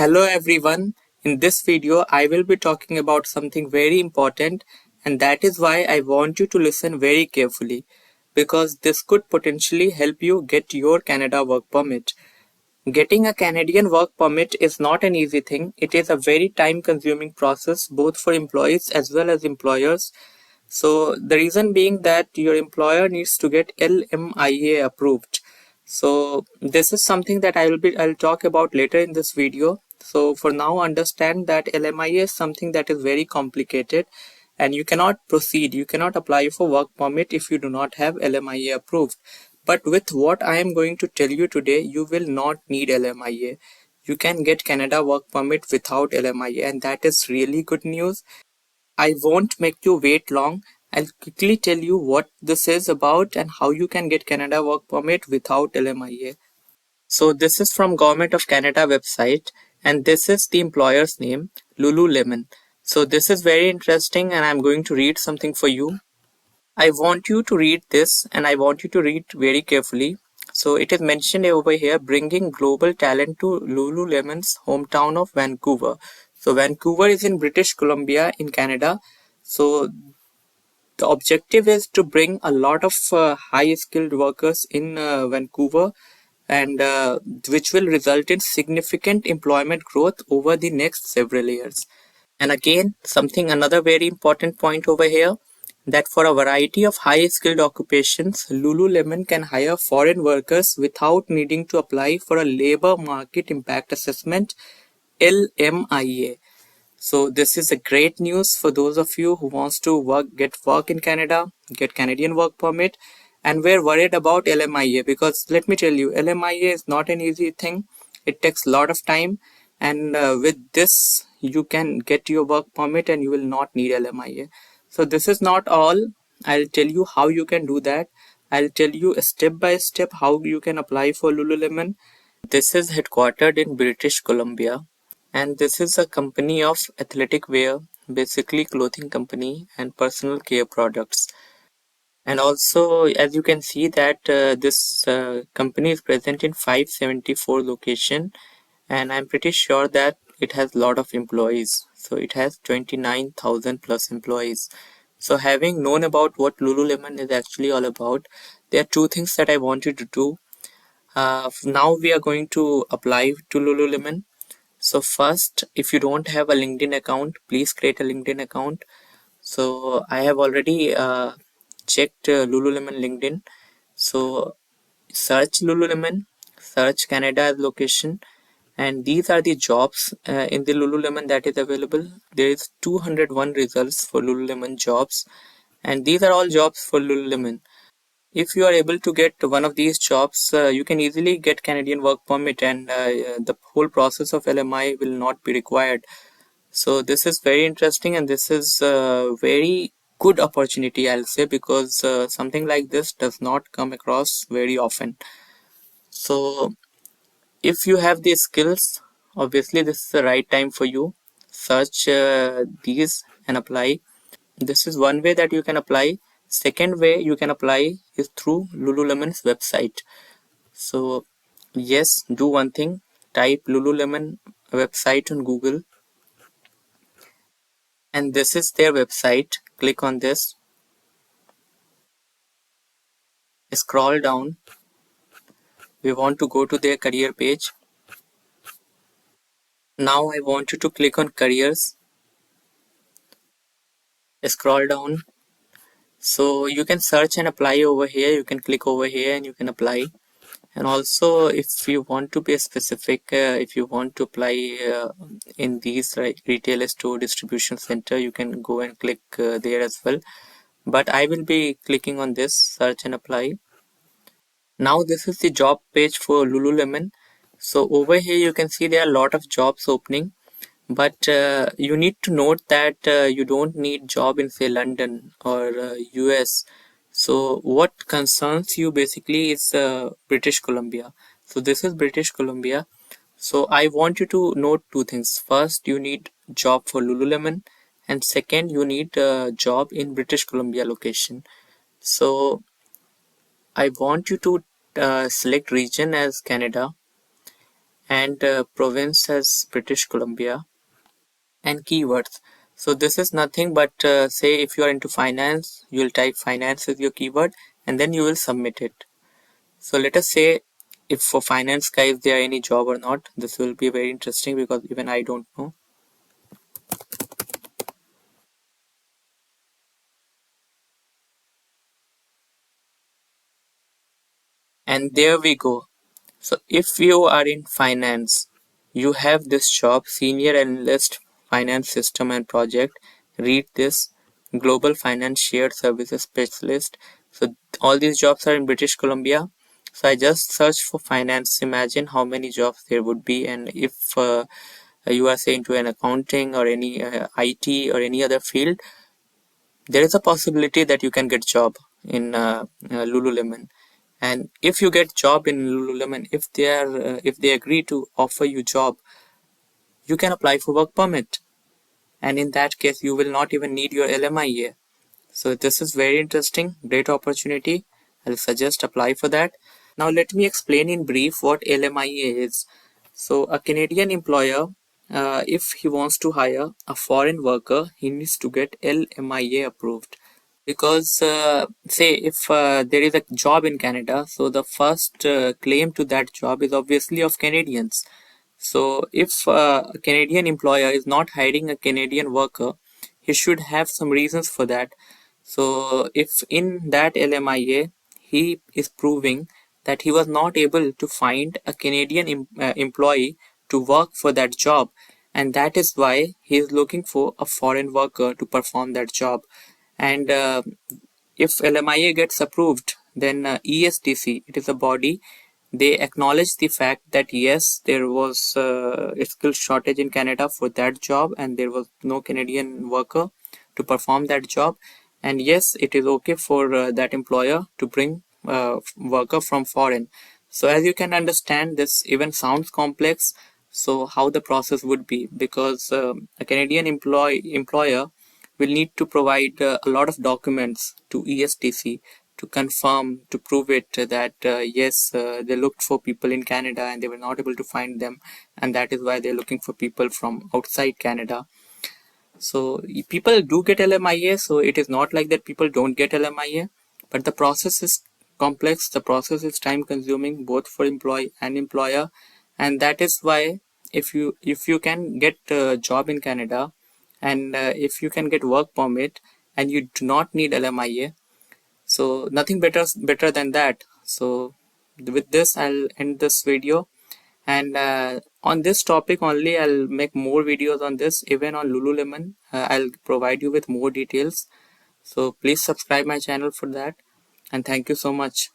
Hello everyone. In this video, I will be talking about something very important, and that is why I want you to listen very carefully because this could potentially help you get your Canada work permit. Getting a Canadian work permit is not an easy thing. It is a very time consuming process both for employees as well as employers. So the reason being that your employer needs to get LMIA approved. So this is something that I'll talk about later in this video. So for now, understand that LMIA is something that is very complicated and you cannot proceed. You cannot apply for work permit if you do not have LMIA approved. But with what I am going to tell you today, you will not need LMIA. You can get Canada work permit without LMIA, and that is really good news. I won't make you wait long. I'll quickly tell you what this is about and how you can get Canada work permit without LMIA. So this is from Government of Canada website and this is the employer's name, Lululemon. So this is very interesting and I'm going to read something for you. I want you to read this and I want you to read very carefully. So it is mentioned over here, bringing global talent to Lululemon's hometown of Vancouver. So Vancouver is in British Columbia in Canada. So the objective is to bring a lot of high skilled workers in Vancouver and which will result in significant employment growth over the next several years. And again, another very important point over here, that for a variety of high skilled occupations, Lululemon can hire foreign workers without needing to apply for a labor market impact assessment, LMIA. So this is a great news for those of you who wants to get work in Canada, get Canadian work permit, and we're worried about LMIA because let me tell you, LMIA is not an easy thing. It takes a lot of time, and with this you can get your work permit and you will not need LMIA. So this is not all. I'll tell you how you can do that. I'll tell you step by step how you can apply for Lululemon. This is headquartered in British Columbia and this is a company of athletic wear, basically clothing company and personal care products. And also as you can see that this company is present in 574 location and I'm pretty sure that it has a lot of employees. So it has 29,000 plus employees. So having known about what Lululemon is actually all about, there are two things that I want you to do. Now we are going to apply to Lululemon. So first, if you don't have a LinkedIn account, please create a LinkedIn account. So I have already checked Lululemon LinkedIn. So search Lululemon, search Canada as location, and these are the jobs in the Lululemon that is available. There is 201 results for Lululemon jobs, and these are all jobs for Lululemon. If you are able to get one of these jobs, you can easily get Canadian work permit and the whole process of LMI will not be required. So this is very interesting and this is a very good opportunity, I'll say, because something like this does not come across very often. So if you have the skills, obviously this is the right time for you. Search these and apply. This is one way that you can apply. Second way you can apply is through Lululemon's website. So yes, do one thing, type Lululemon website on Google and this is their website. Click on this, scroll down. We want to go to their career page. Now I want you to click on careers, scroll down. So you can search and apply over here. You can click over here and you can apply. And also if you want to be specific, if you want to apply in these retail store distribution center, you can go and click there as well. But I will be clicking on this, search and apply. Now this is the job page for Lululemon. So over here you can see there are a lot of jobs opening, but you need to note that you don't need job in say London or US. So what concerns you basically is British Columbia. So this is British Columbia. So I want you to note two things. First, you need job for Lululemon, and second, you need a job in British Columbia location. So I want you to select region as Canada, and province as British Columbia, and keywords. So this is nothing but say if you are into finance, you'll type finance as your keyword and then you will submit it. So let us say if for finance guys there are any job or not. This will be very interesting because even I don't know. And there we go. So if you are in finance, you have this job, senior analyst, finance system and project. Read this, global finance shared services specialist. So all these jobs are in British Columbia. So I just searched for finance. Imagine how many jobs there would be, and if you are saying to an accounting or any IT or any other field, there is a possibility that you can get job in Lululemon. And if you get job in Lululemon, if they agree to offer you job, you can apply for work permit, and in that case you will not even need your LMIA. So this is very interesting, great opportunity. I'll suggest apply for that. Now let me explain in brief what LMIA is. So a Canadian employer, if he wants to hire a foreign worker, he needs to get LMIA approved. Because say if there is a job in Canada, so the first claim to that job is obviously of Canadians. So if a Canadian employer is not hiring a Canadian worker, he should have some reasons for that. So if in that LMIA he is proving that he was not able to find a Canadian employee to work for that job, and that is why he is looking for a foreign worker to perform that job. And if LMIA gets approved, then ESTC, it is a body, they acknowledge the fact that yes, there was a skill shortage in Canada for that job and there was no Canadian worker to perform that job. And yes, it is okay for that employer to bring worker from foreign. So as you can understand, this even sounds complex. So how the process would be, because a Canadian employer will need to provide a lot of documents to ESTC to confirm, to prove it that yes, they looked for people in Canada and they were not able to find them, and that is why they're looking for people from outside Canada. So people do get LMIA, so it is not like that people don't get LMIA, but the process is complex, the process is time consuming both for employee and employer, and that is why if you can get a job in Canada, and if you can get work permit and you do not need LMIA, so nothing better than that. So with this I'll end this video, and on this topic only I'll make more videos on this. Even on Lululemon, I'll provide you with more details, so please subscribe my channel for that, and thank you so much.